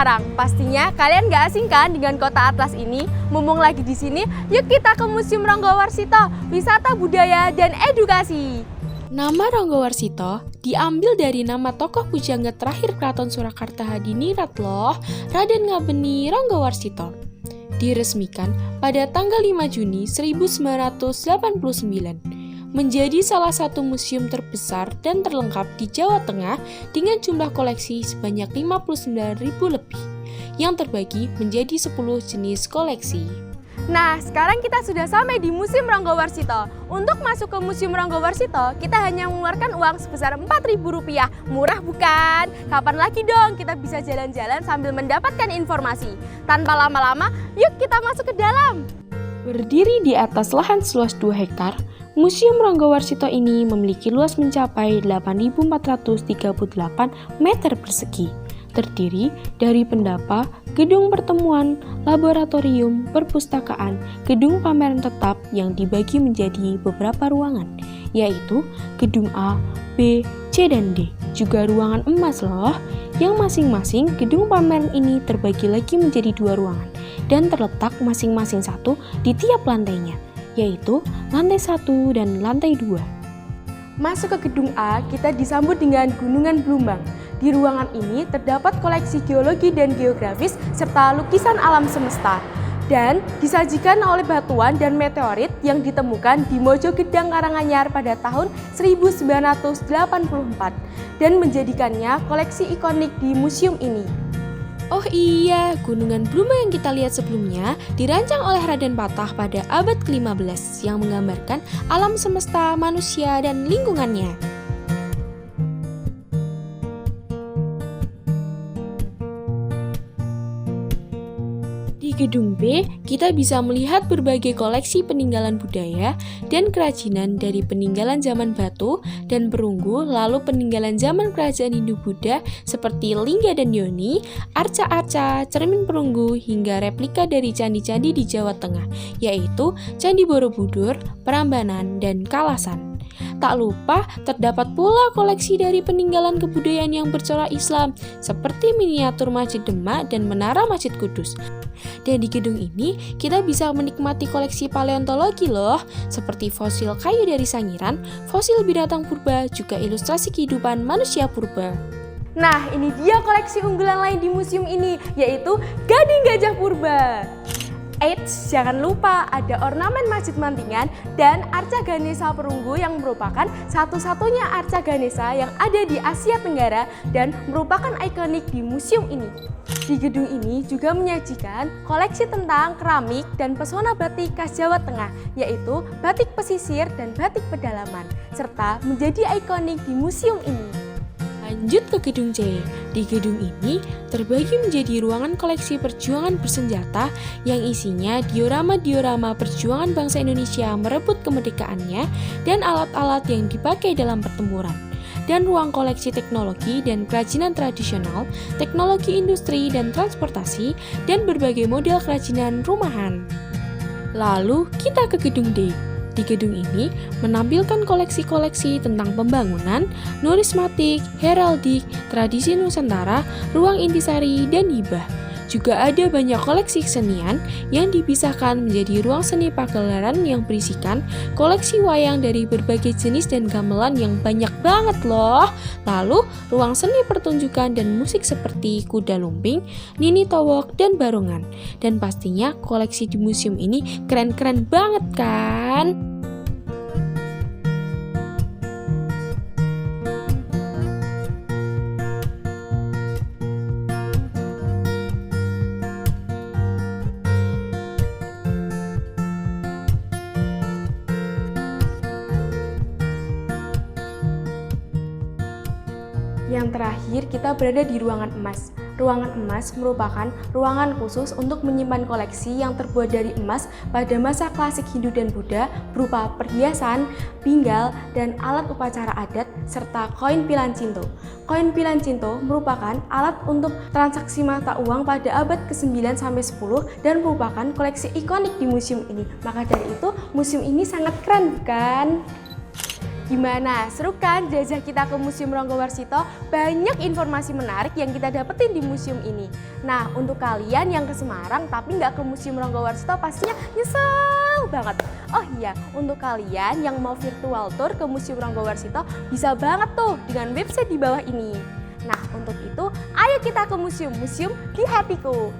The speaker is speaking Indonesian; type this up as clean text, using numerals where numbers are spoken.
sekarang. Pastinya kalian gak asing kan dengan kota Atlas ini? Mumpung lagi di sini, yuk kita ke Museum Ranggawarsita, wisata budaya dan edukasi. Nama Ranggawarsita diambil dari nama tokoh pujangga terakhir Keraton Surakarta Hadinirat loh, Raden Ngabeni Ranggawarsita. Diresmikan pada tanggal 5 Juni 1989. Menjadi salah satu museum terbesar dan terlengkap di Jawa Tengah dengan jumlah koleksi sebanyak 59.000 lebih, yang terbagi menjadi 10 jenis koleksi. Nah, sekarang kita sudah sampai di Museum Ranggawarsita. Untuk masuk ke Museum Ranggawarsita, kita hanya mengeluarkan uang sebesar Rp4.000. Murah bukan? Kapan lagi dong kita bisa jalan-jalan sambil mendapatkan informasi? Tanpa lama-lama, yuk kita masuk ke dalam. Berdiri di atas lahan seluas 2 hektar, Museum Ranggawarsita ini memiliki luas mencapai 8.438 meter persegi. Terdiri dari pendapa, gedung pertemuan, laboratorium, perpustakaan, gedung pameran tetap yang dibagi menjadi beberapa ruangan, yaitu gedung A, B, C, dan D. Juga ruangan emas loh, yang masing-masing gedung pameran ini terbagi lagi menjadi 2 ruangan dan terletak masing-masing satu di tiap lantainya, yaitu lantai 1 dan lantai 2. Masuk ke gedung A, kita disambut dengan Gunungan Blumbang. Di ruangan ini terdapat koleksi geologi dan geografis serta lukisan alam semesta. Dan disajikan oleh batuan dan meteorit yang ditemukan di Mojogedang Karanganyar pada tahun 1984 dan menjadikannya koleksi ikonik di museum ini. Oh iya, Gunungan Blumbang yang kita lihat sebelumnya dirancang oleh Raden Patah pada abad ke-15 yang menggambarkan alam semesta, manusia, dan lingkungannya. Di gedung B, kita bisa melihat berbagai koleksi peninggalan budaya dan kerajinan dari peninggalan zaman batu dan perunggu, lalu peninggalan zaman kerajaan Hindu-Buddha seperti lingga dan yoni, arca-arca, cermin perunggu, hingga replika dari candi-candi di Jawa Tengah, yaitu Candi Borobudur, Prambanan, dan Kalasan. Tak lupa, terdapat pula koleksi dari peninggalan kebudayaan yang bercorak Islam, seperti miniatur Masjid Demak dan Menara Masjid Kudus. Dan di gedung ini, kita bisa menikmati koleksi paleontologi loh, seperti fosil kayu dari Sangiran, fosil binatang purba, juga ilustrasi kehidupan manusia purba. Nah, ini dia koleksi unggulan lain di museum ini, yaitu Gading Gajah Purba. Eits, jangan lupa ada ornamen Masjid Mantingan dan arca Ganesha perunggu yang merupakan satu-satunya arca Ganesha yang ada di Asia Tenggara dan merupakan ikonik di museum ini. Di gedung ini juga menyajikan koleksi tentang keramik dan pesona batik khas Jawa Tengah, yaitu batik pesisir dan batik pedalaman, serta menjadi ikonik di museum ini. Lanjut ke gedung C. Di gedung ini terbagi menjadi ruangan koleksi perjuangan bersenjata yang isinya diorama-diorama perjuangan bangsa Indonesia merebut kemerdekaannya dan alat-alat yang dipakai dalam pertempuran. Dan ruang koleksi teknologi dan kerajinan tradisional, teknologi industri dan transportasi, dan berbagai model kerajinan rumahan. Lalu kita ke gedung D. Di gedung ini menampilkan koleksi-koleksi tentang pembangunan, numismatik, heraldik, tradisi Nusantara, ruang intisari, dan hibah. Juga ada banyak koleksi kesenian yang dipisahkan menjadi ruang seni pagelaran yang berisikan koleksi wayang dari berbagai jenis dan gamelan yang banyak banget loh. Lalu, ruang seni pertunjukan dan musik seperti kuda lumping, nini towok, dan barongan. Dan pastinya koleksi di museum ini keren-keren banget kan? Yang terakhir, kita berada di ruangan emas. Ruangan emas merupakan ruangan khusus untuk menyimpan koleksi yang terbuat dari emas pada masa klasik Hindu dan Buddha berupa perhiasan, pinggal, dan alat upacara adat, serta koin pilan cinto. Koin pilan cinto merupakan alat untuk transaksi mata uang pada abad ke-9 sampai 10 dan merupakan koleksi ikonik di museum ini. Maka dari itu, museum ini sangat keren, bukan? Gimana? Seru kan jajah kita ke Museum Ranggawarsita? Banyak informasi menarik yang kita dapetin di museum ini. Nah, untuk kalian yang ke Semarang tapi nggak ke Museum Ranggawarsita pastinya nyesel banget. Oh iya, untuk kalian yang mau virtual tour ke Museum Ranggawarsita bisa banget tuh dengan website di bawah ini. Nah, untuk itu ayo kita ke museum di hatiku.